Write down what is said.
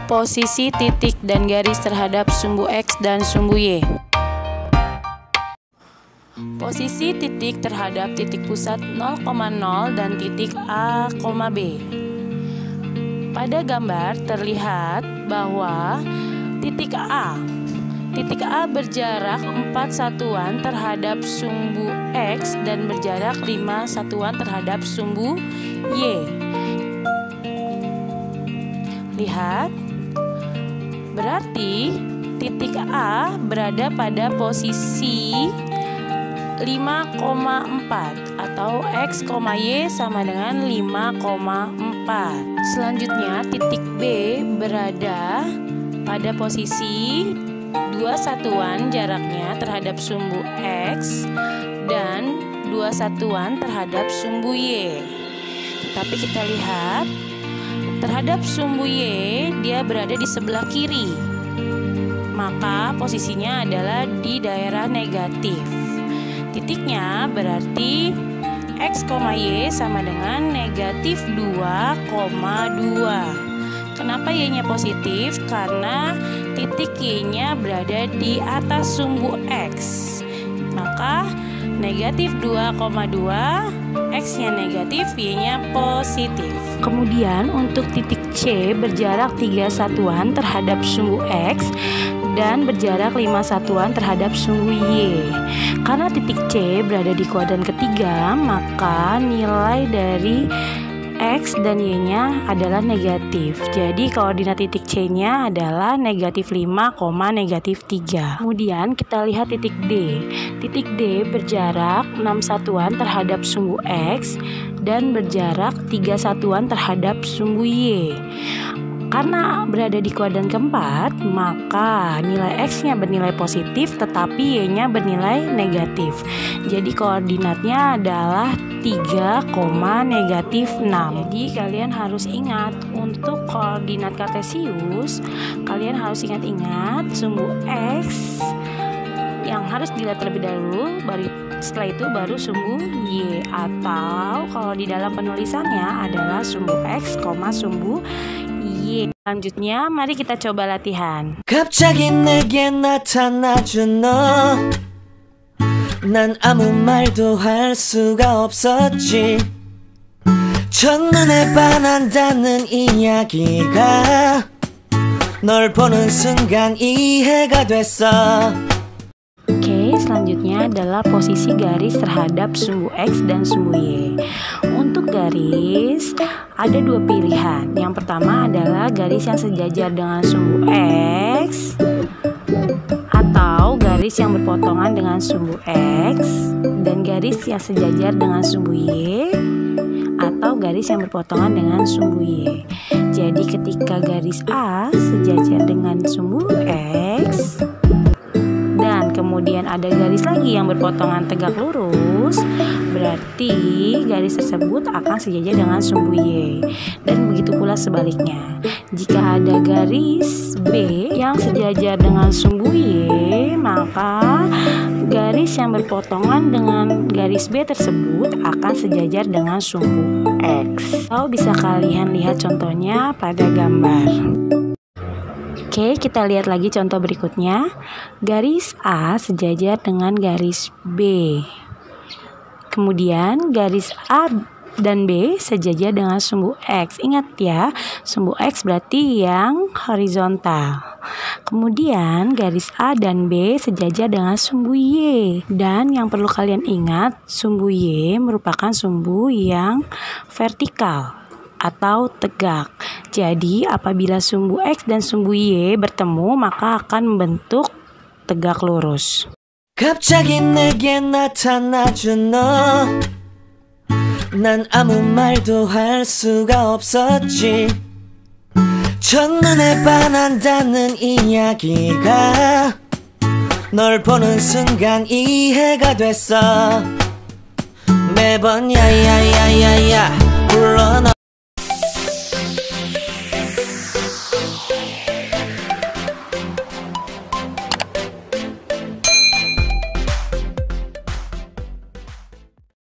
posisi titik dan garis terhadap sumbu X dan sumbu Y. Posisi titik terhadap titik pusat 0,0 dan titik A, B. Pada gambar terlihat bahwa titik A berjarak 4 satuan terhadap sumbu X dan berjarak 5 satuan terhadap sumbu Y. Lihat, berarti titik A berada pada posisi 5,4 atau X, Y sama dengan 5,4. Selanjutnya titik B berada pada posisi 2 satuan jaraknya terhadap sumbu X dan 2 satuan terhadap sumbu Y. Tetapi kita lihat terhadap sumbu Y dia berada di sebelah kiri, maka posisinya adalah di daerah negatif. Titiknya berarti X, Y sama dengan negatif 2,2. Kenapa Y-nya positif? Karena titik Y-nya berada di atas sumbu X. Maka negatif 2,2, X-nya negatif, Y-nya positif. Kemudian untuk titik C berjarak 3 satuan terhadap sumbu X dan berjarak 5 satuan terhadap sumbu Y. Karena titik C berada di kuadran ketiga, maka nilai dari X dan Y-nya adalah negatif. Jadi koordinat titik C-nya adalah negatif 5, negatif 3. Kemudian kita lihat titik D. Titik D berjarak 6 satuan terhadap sumbu X dan berjarak 3 satuan terhadap sumbu Y. Karena berada di kuadran keempat, maka nilai X-nya bernilai positif tetapi Y-nya bernilai negatif. Jadi koordinatnya adalah 3, negatif 6. Jadi kalian harus ingat untuk koordinat kartesius, kalian harus ingat sumbu X yang harus dilihat terlebih dahulu, setelah itu baru sumbu Y, atau kalau di dalam penulisannya adalah sumbu X, sumbu Y. Selanjutnya mari kita coba latihan. 갑자기 내게 나타나준 너, 난 아무 말도 할 수가 없었지. 첫눈에 반한다는 이야기가 널 보는 순간 이해가 됐어. Oke, selanjutnya adalah posisi garis terhadap sumbu X dan sumbu Y. Untuk garis, ada dua pilihan. Yang pertama adalah garis yang sejajar dengan sumbu X, atau garis yang berpotongan dengan sumbu X, dan garis yang sejajar dengan sumbu Y, atau garis yang berpotongan dengan sumbu Y. Jadi ketika garis A sejajar dengan sumbu X, dan kemudian ada garis lagi yang berpotongan tegak lurus, berarti garis tersebut akan sejajar dengan sumbu Y. Dan begitu pula sebaliknya. Jika ada garis B yang sejajar dengan sumbu Y, maka garis yang berpotongan dengan garis B tersebut akan sejajar dengan sumbu X. Atau bisa kalian lihat contohnya pada gambar. Oke, kita lihat lagi contoh berikutnya. Garis A sejajar dengan garis B. Kemudian garis A dan B sejajar dengan sumbu X. Ingat ya, sumbu X berarti yang horizontal. Kemudian garis A dan B sejajar dengan sumbu Y. Dan yang perlu kalian ingat, sumbu Y merupakan sumbu yang vertikal atau tegak. Jadi apabila sumbu X dan sumbu Y bertemu, maka akan membentuk tegak lurus. 갑자기 내게 나타나준 너, 난 아무 말도 할 수가 없었지. 첫눈에 반한다는 이야기가 널 보는 순간 이해가 됐어. 매번 야야야야야